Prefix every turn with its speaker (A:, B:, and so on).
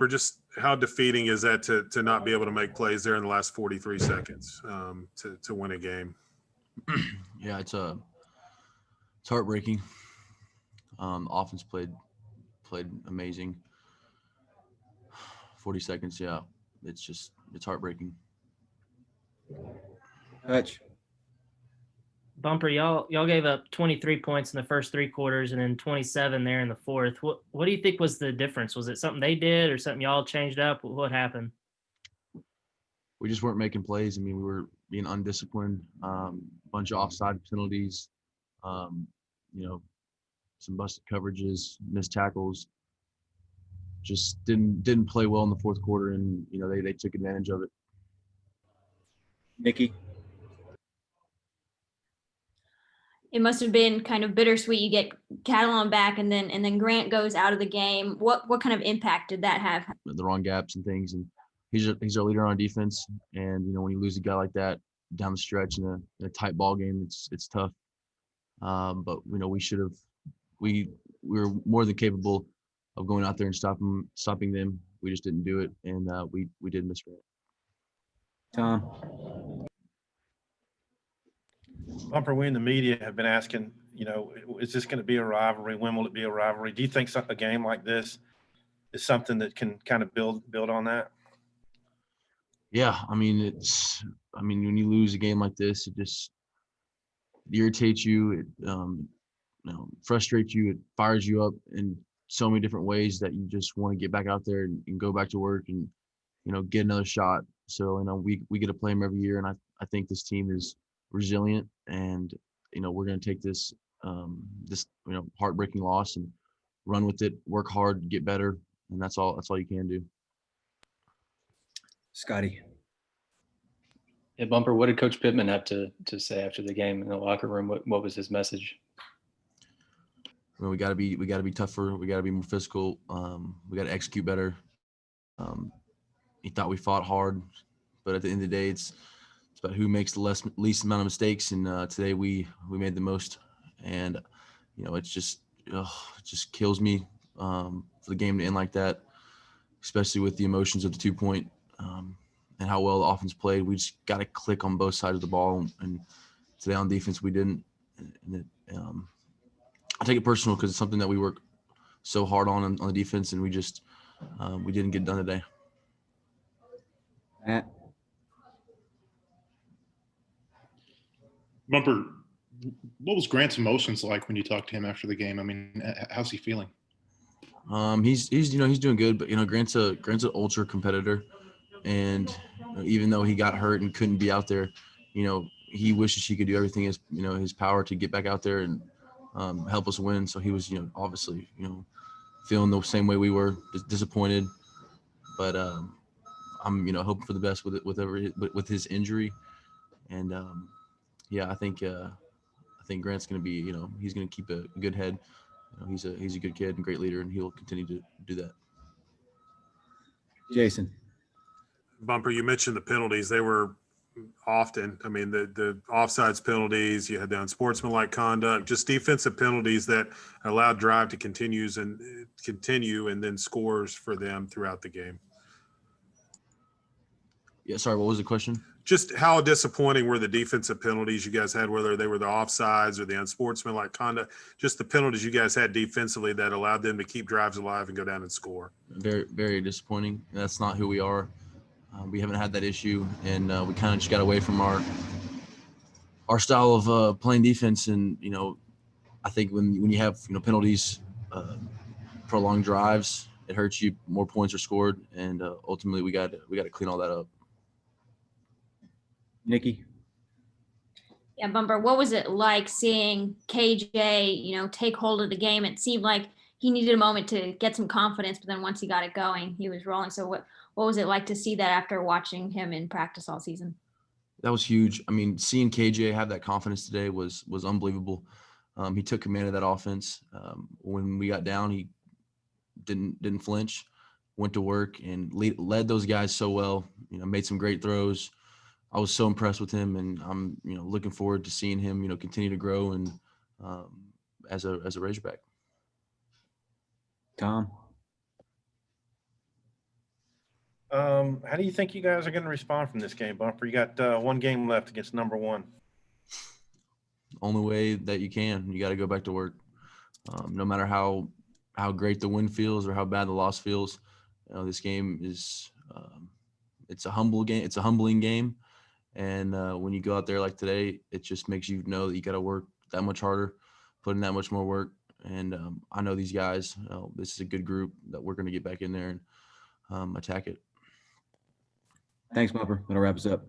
A: Or just how defeating is that to not be able to make plays there in the last 43 seconds to win a game?
B: Yeah, it's heartbreaking. Offense played amazing. 40 seconds, yeah. It's heartbreaking.
C: Hutch.
D: Bumper, y'all gave up 23 points in the first three quarters and then 27 there in the fourth. What do you think was the difference? Was it something they did or something y'all changed up? What happened?
B: We just weren't making plays. I mean, we were being undisciplined. Bunch of offside penalties. Some busted coverages, missed tackles. Just didn't play well in the fourth quarter, and they took advantage of it.
C: Nikki.
E: It must have been kind of bittersweet. You get Catalan back, and then Grant goes out of the game. What kind of impact did that have?
B: The wrong gaps and things, and he's our leader on defense. And when you lose a guy like that down the stretch in a tight ball game, it's tough. But we were more than capable of going out there and stopping them. We just didn't do it, and we did miss Grant.
C: Tom.
F: Bumper, we in the media have been asking, is this going to be a rivalry? When will it be a rivalry? Do you think a game like this is something that can kind of build on that?
B: Yeah, I mean, when you lose a game like this, it just irritates you. It frustrates you. It fires you up in so many different ways that you just want to get back out there and go back to work and get another shot. So we get to play them every year, and I think this team is resilient, and we're going to take this heartbreaking loss and run with it, work hard, get better, and that's all you can do.
C: Scotty.
G: Yeah, Bumper, what did Coach Pittman have to say after the game in the locker room? What was his message?
B: Well, we got to be tougher. We got to be more physical. We got to execute better. He thought we fought hard, but at the end of the day, it's about who makes the least amount of mistakes. And today we made the most. And it just kills me for the game to end like that, especially with the emotions of the 2-point and how well the offense played. We just got to click on both sides of the ball. And today on defense, we didn't. And I take it personal because it's something that we work so hard on the defense, and we didn't get it done today.
C: Matt.
H: Bumper, what was Grant's emotions like when you talked to him after the game? I mean, how's he feeling?
B: He's doing good, but Grant's an ultra competitor, and even though he got hurt and couldn't be out there, he wishes he could do everything his power to get back out there and help us win. So he was obviously feeling the same way we were, disappointed, but I'm hoping for the best with his injury, and yeah, I think Grant's going to be he's going to keep a good head. He's a good kid and great leader, and he'll continue to do that.
C: Jason.
A: Bumper, you mentioned the penalties. They were often, the offsides penalties, you had the unsportsmanlike conduct, just defensive penalties that allowed drive to continue and then scores for them throughout the game.
B: Yeah, sorry, what was the question?
A: Just how disappointing were the defensive penalties you guys had, whether they were the offsides or the unsportsmanlike conduct, just the penalties you guys had defensively that allowed them to keep drives alive and go down and score?
B: Very, very disappointing. That's not who we are. We haven't had that issue, and we kind of just got away from our style of playing defense. And I think when you have penalties, prolonged drives, it hurts you. More points are scored, and ultimately we got to clean all that up.
C: Nikki.
E: Yeah, Bumper, what was it like seeing KJ, take hold of the game? It seemed like he needed a moment to get some confidence, but then once he got it going, he was rolling. So what was it like to see that after watching him in practice all season?
B: That was huge. Seeing KJ have that confidence today was unbelievable. He took command of that offense. When we got down, he didn't flinch, went to work and led those guys so well. Made some great throws. I was so impressed with him, and I'm looking forward to seeing him continue to grow and as a Razorback.
C: Tom.
F: How do you think you guys are going to respond from this game, Bumper? You got one game left against number one.
B: Only way that you can. You got to go back to work. No matter how great the win feels or how bad the loss feels, this game is it's a humble game. It's a humbling game, and when you go out there like today, it just makes you know that you got to work that much harder, put in that much more work. And I know these guys. This is a good group that we're going to get back in there and attack it.
C: Thanks, Bumper. That'll wrap us up.